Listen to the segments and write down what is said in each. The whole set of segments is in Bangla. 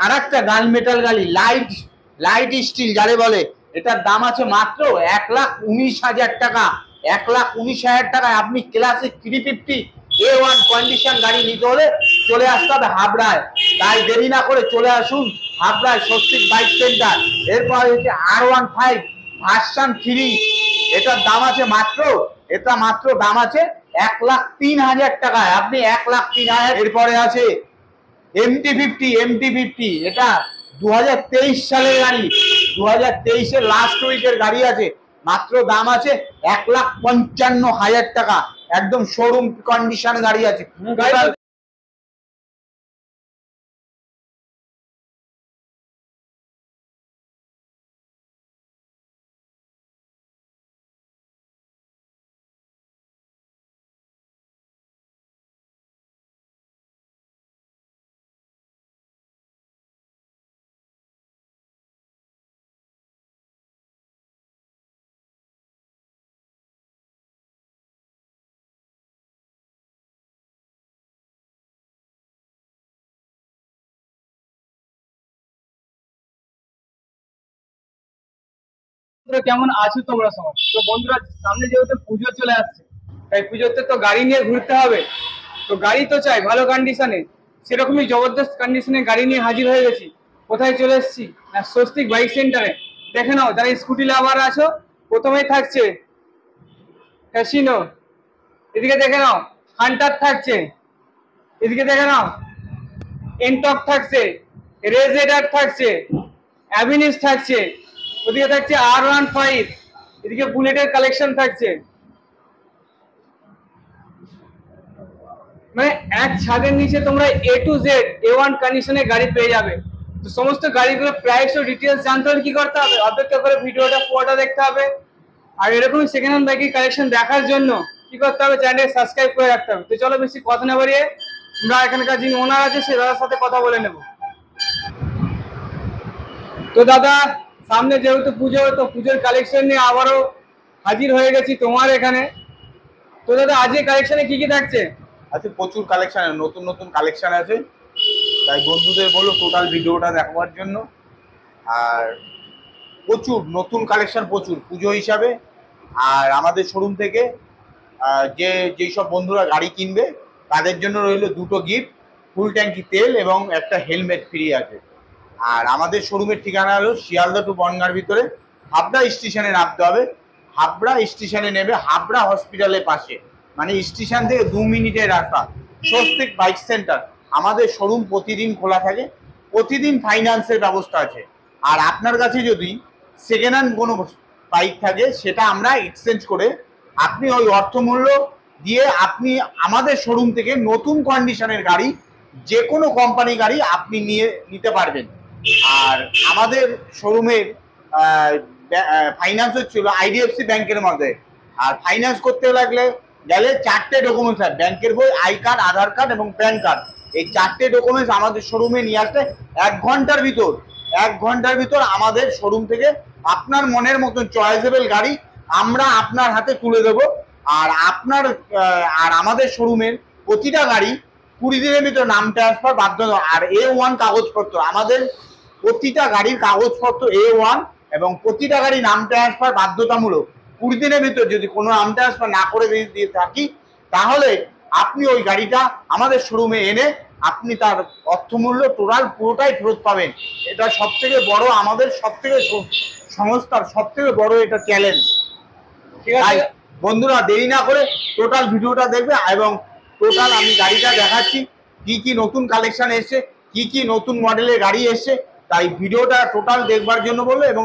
আর একটা গান মেটাল গাড়ি লাইট লাইট স্টিল যারে বলে, এটার দাম আছে মাত্র 1,19,000 টাকা। 1,19,000 টাকায় আপনি ক্লাসিক 350 A1 কন্ডিশন গাড়ি নিতে হলে চলে আসতে হবে হাবড়ায়। তাই দেরি না করে চলে আসুন হাবড়ায় স্বস্তিক বাইক সেন্টার। এরপর হচ্ছে R15 ভার্সন 3, এটার দাম আছে মাত্র, এটা মাত্র দাম আছে 1,03,000 টাকায়, আপনি 1,03,000। এরপরে আছে MT50, এটা 2023 সালের গাড়ি, 2023-এর লাস্ট উইকের গাড়ি আছে, মাত্র দাম আছে 1,55,000 টাকা, একদম শোরুম কন্ডিশন গাড়ি আছে। কেমন আছো তোমরা সবাই? তো বন্ধুরা, সামনে যেহেতু পুজো চলে আসছে, তাই পুজোতে তো গাড়ি নিয়ে ঘুরতে হবে। তো গাড়ি তো চাই ভালো কন্ডিশনে, সেরকমই জবরদস্ত কন্ডিশনে গাড়ি নিয়ে হাজির হয়ে গেছি। কোথায় চলে এসেছি না, স্বস্তিক বাইক সেন্টারে। দেখে নাও যারা স্কুটি লাভার আছো, প্রথমেই থাকছে ক্যাসিনো, এদিকে দেখে নাও হান্টার থাকছে, এদিকে দেখে নাও এনটক থাকছে, রেজেডার থাকছে, অ্যাভিনিস থাকছে, ওদিকে থাকছে R15, এদিকে বুলেটের কালেকশন থাকছে। মানে এক ছাদের নিচে তোমরা A to Z A1 কন্ডিশনে গাড়ি পেয়ে যাবে। তো সমস্ত গাড়িগুলো প্রাইস ও ডিটেলস জানতে হলে কি করতে হবে? অপেক্ষা করে ভিডিওটা পুরোটা দেখতে হবে। আর এরকমই সেকেন্ড হ্যান্ড বাইকের কালেকশন দেখার জন্য কি করতে হবে? চ্যানেল সাবস্ক্রাইব করে রাখতে হবে। তো চলো বেশি কথা না বাড়িয়ে আমরা এখানকার যিনি ওনার আছে সে দাদার সাথে কথা বলে নেব। তো দাদা, সামনে যেহেতু পুজো, তো পুজোর কালেকশন নিয়ে আবারও হাজির হয়ে গেছি তোমার এখানে। তো দাদা, আজকে কালেকশনে কি কি থাকছে? আছে প্রচুর কালেকশন, নতুন নতুন কালেকশন আছে, তাই বন্ধুদের বলো টোটাল ভিডিওটা দেখার জন্য। আর প্রচুর নতুন কালেকশন, প্রচুর পুজো হিসাবে। আর আমাদের শোরুম থেকে যেই সব বন্ধুরা গাড়ি কিনবে তাদের জন্য রইল দুটো গিফট, ফুল ট্যাঙ্কি তেল এবং একটা হেলমেট ফ্রি আছে। আর আমাদের শোরুমের ঠিকানা হলো শিয়ালদা টু বনগাঁর ভিতরে, হাবড়া স্টেশনে নামতে হবে। হাবড়া স্টেশনে নেবে হাবড়া হসপিটালের পাশে, মানে স্টেশন থেকে 2 মিনিটের রাস্তা, স্বস্তিক বাইক সেন্টার। আমাদের শোরুম প্রতিদিন খোলা থাকে, প্রতিদিন ফাইন্যান্সের ব্যবস্থা আছে। আর আপনার কাছে যদি সেকেন্ড হ্যান্ড কোনো বাইক থাকে সেটা আমরা এক্সচেঞ্জ করে আপনি ওই অর্থমূল্য দিয়ে আপনি আমাদের শোরুম থেকে নতুন কন্ডিশনের গাড়ি, যে কোনো কোম্পানি গাড়ি আপনি নিতে পারবেন। আর আমাদের শোরুমের ফাইন্যান্স হচ্ছিল IDFC ব্যাংকের মধ্যে। আর ফাইন্যান্স করতে গেলে 4টে ডকুমেন্টস আছে, ব্যাংকের বই, আই কার্ড, আধার কার্ড এবং প্যান কার্ড। এই 4টে ডকুমেন্টস আমাদের শোরুমে নিয়ে আসলে 1 ঘন্টার ভিতর আমাদের শোরুম থেকে আপনার মনের মতন চয়েসেবল গাড়ি আমরা আপনার হাতে তুলে দেব। আর আমাদের শোরুমের প্রতিটা গাড়ি 20 দিনের ভিতর নাম ট্রান্সফার বাধ্যতা। আর A1 কাগজপত্র, আমাদের প্রতিটা গাড়ির কাগজপত্র A1 এবং প্রতিটা গাড়ি নাম ট্রান্সফার বাধ্যতামূলক। 20 দিনের ভিতর যদি কোনো নাম ট্রান্সফার না করে দিয়ে থাকি তাহলে আপনি ওই গাড়িটা আমাদের শোরুমে এনে আপনি তার অর্থমূল্য টোটাল পুরোটাই ফেরত পাবেন। এটা সবথেকে বড়, আমাদের সবথেকে সংস্থার সবথেকে বড় এটা চ্যালেঞ্জ। ঠিক আছে বন্ধুরা, দেরি না করে টোটাল ভিডিওটা দেখবে এবং টোটাল আমি গাড়িটা দেখাচ্ছি, কি কি নতুন কালেকশন এসছে, কি কি নতুন মডেলের গাড়ি এসছে। তাই ভিডিওটা টোটাল দেখবার জন্য বলবো এবং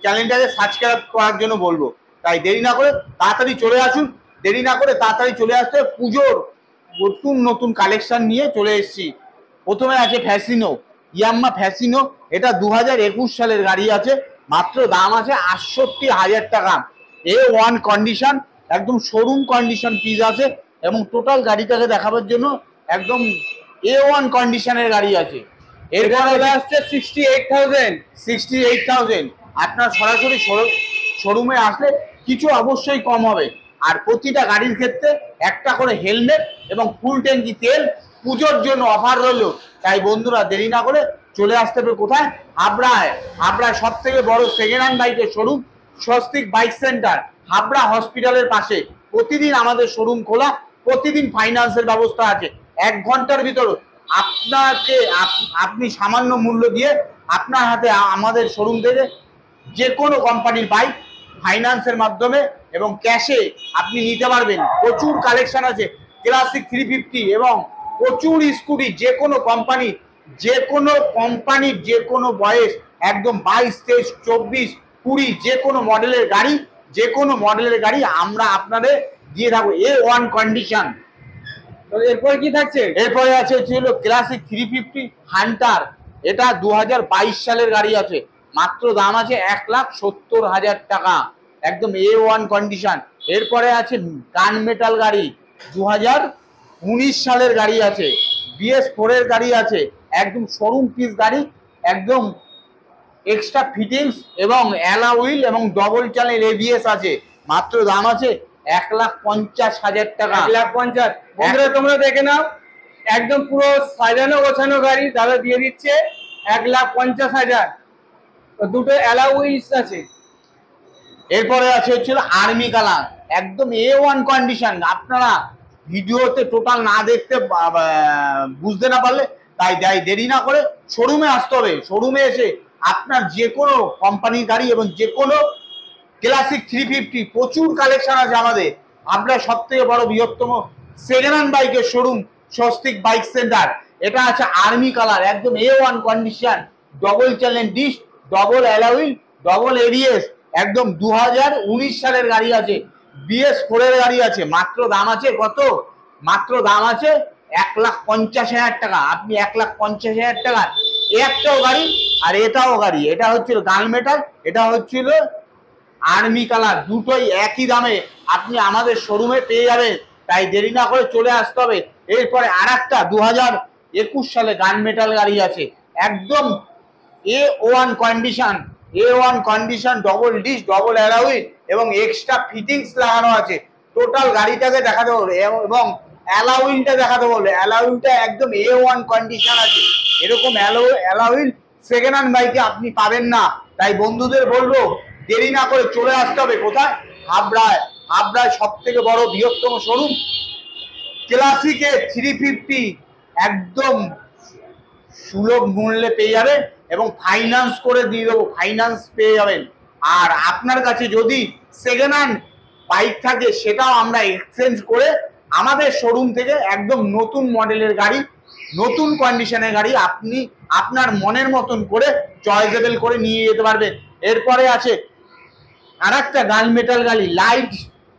চ্যানেলটাকে সাবস্ক্রাইব করার জন্য বলবো। তাই দেরি না করে তাড়াতাড়ি চলে আসুন, দেরি না করে তাড়াতাড়ি চলে আসতে। পুজোর নতুন নতুন কালেকশন নিয়ে চলে এসেছি। প্রথমে আছে ফ্যাসিনো, ইয়াম্মা ফ্যাসিনো, এটা 2021 সালের গাড়ি আছে, মাত্র দাম আছে 68,000 টাকা। A1 কন্ডিশন, একদম শোরুম কন্ডিশন পিস আছে এবং টোটাল গাড়িটাকে দেখাবার জন্য একদম A1 কন্ডিশনের গাড়ি আছে। এরপরে আসছে 68,000। আপনার সরাসরি শোরুমে আসলে কিছু অবশ্যই কম হবে। আর প্রতিটা গাড়ির ক্ষেত্রে একটা করে হেলমেট এবং ফুল ট্যাঙ্কি তেল পুজোর জন্য অফার রইলো। তাই বন্ধুরা দেরি না করে চলে আসতে হবে কোথায়? হাবড়ায়। হাবড়ায় সব থেকে বড় সেকেন্ড হ্যান্ড বাইকের showroom Swastik bike centre, Habra হসপিটালের পাশে। প্রতিদিন আমাদের শোরুম খোলা, প্রতিদিন ফাইন্যান্সের ব্যবস্থা আছে। 1 ঘন্টার ভিতর আপনাকে আপনি সামান্য মূল্য দিয়ে আপনার হাতে আমাদের শোরুম থেকে যে কোনো কোম্পানির বাইক ফাইন্যান্সের মাধ্যমে এবং ক্যাশে আপনি নিতে পারবেন। প্রচুর কালেকশন আছে, ক্লাসিক 350 এবং প্রচুর স্কুটি, যে কোনো কোম্পানির যে কোনো বয়স, একদম 22, 23, 24, 20 যে কোনো মডেলের গাড়ি আমরা আপনাদের দিয়ে থাকবো A1 কন্ডিশন। তো এরপর কি থাকছে? এরপরে আছে হলো ক্লাসিক 350 হান্টার। এটা 2022 সালের গাড়ি আছে, মাত্র দাম আছে 1,70,000 টাকা, একদম A1 কন্ডিশন। এরপরে আছে গান মেটাল গাড়ি, 2019 সালের গাড়ি আছে, BS4 এর গাড়ি আছে, একদম শোরুম পিস গাড়ি, একদম এক্সট্রা ফিটিংস এবং অ্যালা হুইল এবং ডবল চ্যানেল ABS আছে, মাত্র দাম আছে 1,50,000 টাকা। 1,50,000। বন্ধুরা তোমরা দেখে নাও, একদম পুরো সাজানো গোছানো গাড়ি দাদা দিয়ে দিচ্ছে 1,50,000। দুটো অ্যালা হুইলস আছে। এরপরে আছে হচ্ছিল আর্মি কালার, একদম A1 কন্ডিশন। আপনারা ভিডিওতে টোটাল না দেখতে বুঝতে না পারলে তাই দেরি না করে শোরুমে আসতে হবে। শোরুমে এসে আপনার যে কোনো কোম্পানির গাড়ি এবং যে কোনো ক্লাসিক 350 প্রচুর কালেকশন আছে আমাদের। আমরা সব থেকে বড় বৃহত্তম সেকেন্ড হ্যান্ড বাইকের শোরুম স্বস্তিক বাইক সেন্টার। এটা আছে আর্মি কালার, একদম A1 condition, double channel dish, double alloy, double ABS, একদম 2019 সালের গাড়ি আছে, BS4 এর গাড়ি আছে, মাত্র দাম আছে কত? মাত্র দাম আছে 1,50,000 টাকা। আপনি 1,50,000 টাকা একটাও গাড়ি আর এটাও গাড়ি। এটা হচ্ছিল গান মেটাল, এটা হচ্ছিল আর্মি কালার, দুটোই একই দামে আপনি আমাদের শোরুমে পেয়ে যাবেন। তাই দেরি না করে চলে আসতে হবে। এরপরে আর একটা 2021 সালে গান মেটাল গাড়ি আছে, একদম A1 condition, double dish, double alloy এবং এক্সট্রা ফিটিংস লাগানো আছে। টোটাল গাড়িটাকে দেখাতে বলবে এবং অ্যালাউইলটা দেখাতে বলবে। অ্যালাউইলটা একদম A1 কন্ডিশন আছে। এরকম অ্যালাউইল সেকেন্ড হ্যান্ড বাইকে আপনি পাবেন না। তাই বন্ধুদের বলবো দেরি না করে চলে আসতে হবে কোথায়? হাবড়ায়। হাবড়ায় সব থেকে বড় বৃহত্তম শোরুম ক্লাসিকে 350 একদম সুলভ মূল্যে পেয়ে যাবেন এবং ফাইন্যান্স করে দিয়ে দেবো, ফাইন্যান্স পেয়ে যাবেন। আর আপনার কাছে যদি সেকেন্ড হ্যান্ড বাইক থাকে সেটাও আমরা এক্সচেঞ্জ করে আমাদের শোরুম থেকে একদম নতুন মডেলের গাড়ি, নতুন কন্ডিশনের গাড়ি আপনি আপনার মনের মতন করে চয়েসেবল করে নিয়ে যেতে পারবেন। এরপরে আছে আর একটা গান মেটাল গাড়ি,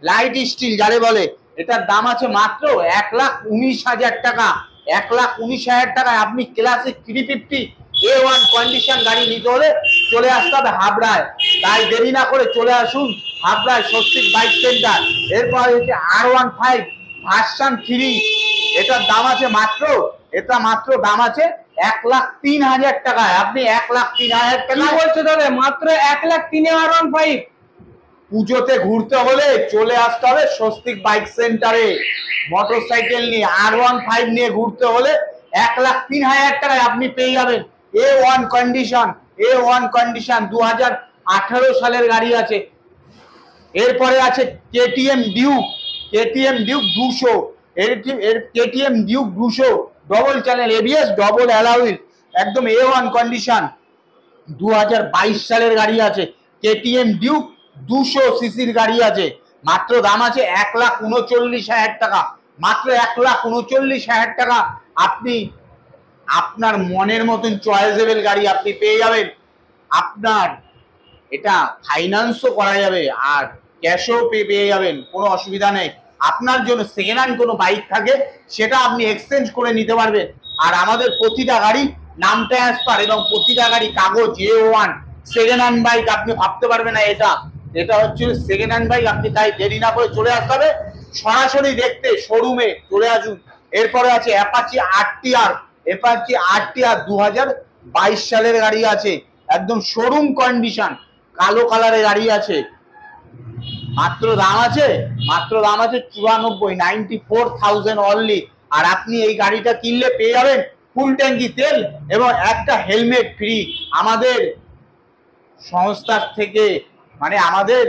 লাইট স্টিল যারে বলে, এটার দাম আছে মাত্র 1,19,000 টাকা। 1,19,000 টাকায় আপনি ক্লাসিক 350 A1 কন্ডিশন গাড়ি নিতে হলে চলে আসতে হবে হাবড়ায়। তাই দেরি না করে চলে আসুন হাবড়ায় স্বস্তিক বাইক সেন্টার। এরপর হচ্ছে R15 ভার্সন 3, এটার দাম আছে মাত্র দাম আছে 1,03,000 টাকায়। আপনি 1,03,000 কি টাকা বলছো দাদা? মাত্র 1,03,000 R15? পুজোতে ঘুরতে হলে চলে আসতে হবে স্বস্তিক বাইক সেন্টারে। মোটরসাইকেল নিয়ে R15 নিয়ে ঘুরতে হলে 1,03,000 টাকায় আপনি পেয়ে যাবেন A1 কন্ডিশন 2018 সালের গাড়ি আছে। এরপরে আছে KTM Duke 200, KTM Duke 200 double channel ABS, double alloy, একদম A1 কন্ডিশন 2022 সালের গাড়ি আছে। KTM ডিউক 200 সিসির গাড়ি আছে, মাত্র দাম আছে 1,39,000 টাকা। মাত্র 1,39,000 টাকা আপনি আপনার মনের মতন চয়েসেবল গাড়ি আপনি পেয়ে যাবেন। আপনার এটা ফাইন্যান্সও করা যাবে আর ক্যাশও পেয়ে যাবেন, কোনো অসুবিধা নেই। আপনার জন্য সেকেন্ড হ্যান্ড কোনো বাইক থাকে সেটা আপনি এক্সচেঞ্জ করে নিতে পারবেন। আর আমাদের প্রতিটা গাড়ি নাম ট্রান্সফার এবং প্রতিটা গাড়ি কাগজ A1। সেকেন্ড হ্যান্ড বাইক আপনি ভাবতে পারবেন না এটা হচ্ছে সেকেন্ড হ্যান্ড বাইক। আপনি তাই দেরি না করে চলে আসতে হবে সরাসরি দেখতে, শোরুমে চলে আসুন। এরপরে আছে অ্যাপাচি RTR 2022 সালের গাড়ি আছে, একদম শোরুম কন্ডিশন, কালো কালারের গাড়ি আছে, মাত্র দাম আছে 94,000 অনলি। আর আপনি এই গাড়িটা কিনলে পেয়ে যাবেন ফুল ট্যাঙ্কি তেল এবং একটা হেলমেট ফ্রি আমাদের সংস্থার থেকে, মানে আমাদের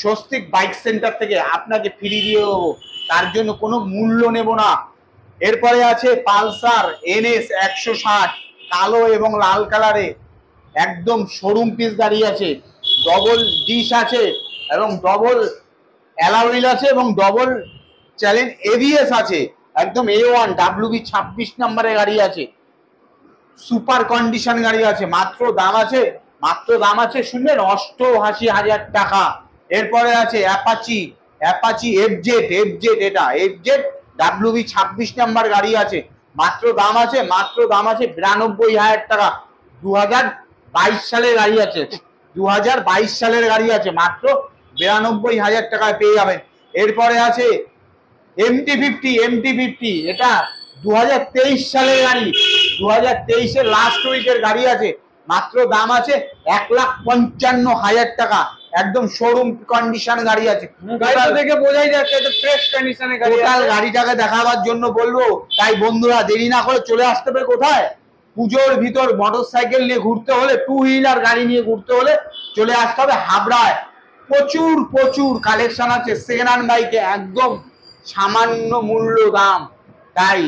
স্বস্তিক বাইক সেন্টার থেকে আপনাকে ফ্রি দিয়ে দেবো, তার জন্য কোনো মূল্য নেব না। এরপরে আছে পালসার NS 160 কালো এবং লাল কালারে, একদম শোরুম পিস গাড়ি আছে, ডবল ডিশ আছে এবং ডবল অ্যালয় আছে এবং ডবল চ্যালেঞ্জ ABS আছে, একদম A1 WB 26 নম্বরের গাড়ি আছে, সুপার কন্ডিশন গাড়ি আছে। মাত্র দাম আছে শুনবেন 88,000 টাকা। এরপরে আছে অ্যাপাচি FZ, এটা FZ WB 26 নাম্বার গাড়ি আছে, মাত্র দাম আছে 92,000 টাকা। 2022 সালের গাড়ি আছে, 2022 সালের গাড়ি আছে, মাত্র 92,000 টাকায় পেয়ে যাবেন। এরপরে আছে MT-50, এটা 2023 সালের গাড়ি, 2023-এর লাস্ট উইকের গাড়ি আছে, মাত্র দাম আছে 1,55,000 টাকা, একদম শোরুম কন্ডিশন গাড়ি আছে। গাড়িটা দেখে বোঝাই যাচ্ছে এটা ফ্রেশ কন্ডিশনে গাড়ি টোটাল আছে। গাড়িটাকে দেখাবার জন্য বলবো, তাই বন্ধুরা দেরি না করে চলে আসতে হবে কোথায়, পুজোর ভিতর মোটরসাইকেল নিয়ে ঘুরতে হলে, টু হুইলার গাড়ি নিয়ে ঘুরতে হলে চলে আসতে হবে হাবড়ায়। প্রচুর কালেকশন আছে সেকেন্ড হ্যান্ড বাইকে, একদম সামান্য মূল্য দাম, তাই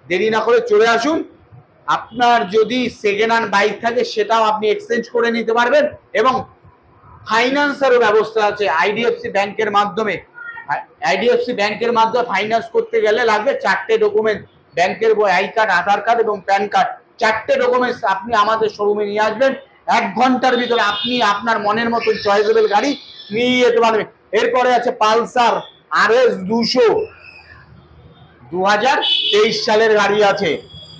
দেরি না করে চলে আসুন। আপনার যদি সেকেন্ড হ্যান্ড বাইক থাকে সেটাও আপনি এক্সচেঞ্জ করে নিতে পারবেন এবং ফাইন্যান্সেরও ব্যবস্থা আছে IDFC ব্যাংকের মাধ্যমে। ফাইন্যান্স করতে গেলে লাগবে 4টে ডকুমেন্ট, ব্যাংকের বই, আই কার্ড, আধার কার্ড এবং প্যান কার্ড। 4টে ডকুমেন্টস আপনি আমাদের শোরুমে নিয়ে আসবেন, 1 ঘন্টার ভিতরে আপনি আপনার মনের মতন চয়েসেবল গাড়ি নিয়ে যেতে পারবেন। এরপরে আছে পালসার RS 200, 2023 সালের গাড়ি আছে,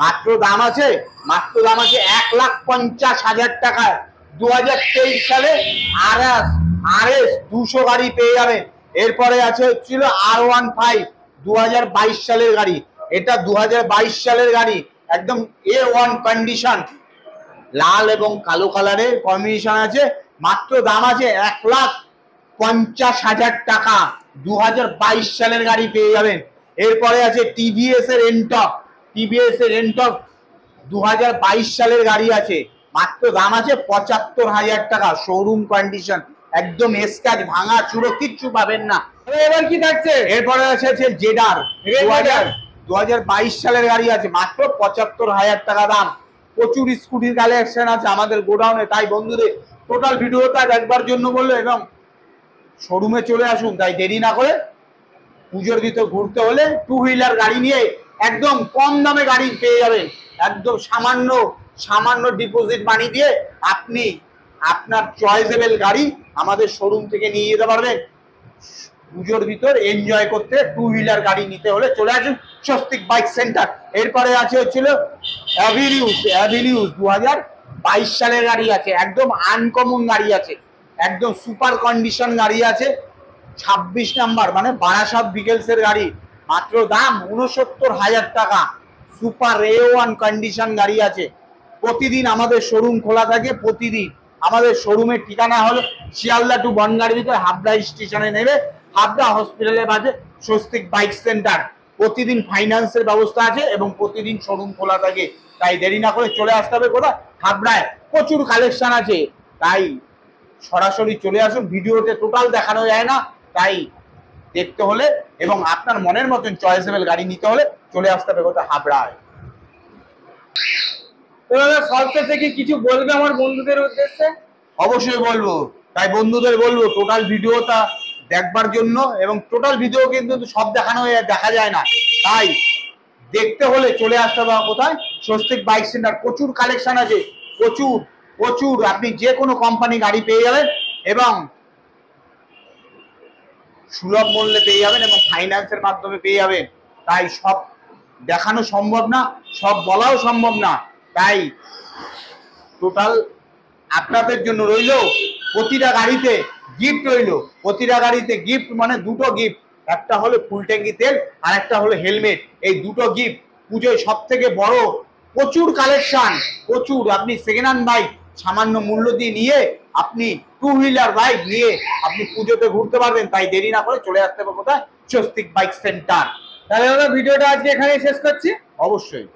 মাত্র দাম আছে 1,50,000 টাকায়। 2023 সালে RS 200 গাড়ি পেয়ে যাবেন। এরপরে আছে হচ্ছিল R15, 2022 সালের গাড়ি, এটা 2022 সালের গাড়ি, একদম A1 কন্ডিশন, লাল এবং কালো কালারের কম্বিনেশন আছে, মাত্র দাম আছে 1,50,000 টাকা, 2022 সালের গাড়ি পেয়ে যাবেন। এরপরে আছে TVS এর এনটক, 2022 সালের গাড়ি আছে, মাত্র দাম আছে 75,000 টাকা, শোরুম কন্ডিশন, একদম স্ক্র্যাচ ভাঙা চুরো কিচ্ছু পাবেন না। এবার কি থাকছে? এরপরে আছে জেডার, 2022 সালের গাড়ি আছে, মাত্র 75,000 টাকা দাম। প্রচুর স্কুটির কালেকশন আছে আমাদের গোডাউনে, তাই বন্ধুদের টোটাল ভিডিওটা দেখবার জন্য বললো এবং শোরুমে চলে আসুন, তাই দেরি না করে পুজোর ভিতর ঘুরতে হলে টু হুইলার গাড়ি নিয়ে একদম কম দামে গাড়ি পেয়ে যাবেন, একদম সামান্য ডিপোজিট মানি দিয়ে আপনি আপনার চয়েসেবল গাড়ি আমাদের শোরুম থেকে নিয়ে যেতে পারবেন। পুজোর ভিতর এনজয় করতে টু হুইলার গাড়ি নিতে হলে চলে আসুন স্বস্তিক বাইক সেন্টার। এরপরে আছে হচ্ছিল অ্যাভিনিউজ, 2022 সালের গাড়ি আছে, একদম আনকমন গাড়ি আছে, একদম সুপার কন্ডিশন গাড়ি আছে, 26 নাম্বার, মানে বারাসাত ভিকেলসের গাড়ি, মাত্র দাম 69,000 টাকা, সুপার A1 কন্ডিশন গাড়ি আছে। প্রতিদিন আমাদের শোরুম খোলা থাকে, প্রতিদিন আমাদের শোরুমের ঠিকানা হলো শিয়ালদা টু বনগাঁর ভিতরে হাবড়া স্টেশনে নেবে, হাবড়া হসপিটালের পাশে স্বস্তিক বাইক সেন্টার। প্রতিদিন ফাইন্যান্সের ব্যবস্থা আছে এবং প্রতিদিন শোরুম খোলা থাকে, তাই দেরি না করে চলে আসতে হবে কোথায়, হাবড়ায়। প্রচুর কালেকশন আছে, তাই সরাসরি চলে আসুন, ভিডিওতে টোটাল দেখানো যায় না, তাই দেখতে হলে এবং আপনার মনের মতন চয়েসেবল গাড়ি নিতে হলে চলে আসতে হবে কোথায়, হাবড়ায়। এভাবে সবশেষে কি কিছু বলবে আমার বন্ধুদের উদ্দেশ্যে? অবশ্যই বলবো, তাই বন্ধুদের বলবো টোটাল ভিডিওটা দেখবার জন্য, এবং টোটাল ভিডিও কিন্তু সব দেখা যায় না, তাই দেখতে হলে চলে আসতে হবে কোথায়, স্বস্তিক বাইক সেন্টার। প্রচুর কালেকশন আছে, প্রচুর আপনি যে কোনো কোম্পানি গাড়ি পেয়ে যাবেন এবং সুলভ মূল্যে পেয়ে যাবেন এবং ফাইন্যান্সের মাধ্যমে পেয়ে যাবেন। তাই সব দেখানো সম্ভব না, সব বলাও সম্ভব না, তাই টোটাল আপনাদের জন্য রইল প্রতিটা গাড়িতে গিফট রইল, প্রতিটা গাড়িতে গিফট, মানে দুটো গিফট, একটা হলো ফুল ট্যাঙ্কি তেল আর একটা হলো হেলমেট, এই দুটো গিফট পুজোয় সব থেকে বড়। প্রচুর কালেকশন, প্রচুর, আপনি সেকেন্ড হ্যান্ড বাইক সামান্য মূল্য দিয়ে নিয়ে আপনি টু হুইলার বাইক নিয়ে আপনি পুজোতে ঘুরতে পারবেন, তাই দেরি না করে চলে আসতে হবে কোথায়, স্বস্তিক বাইক সেন্টার। তাহলে দাদা ভিডিওটা আজকে এখানেই শেষ করছি। অবশ্যই।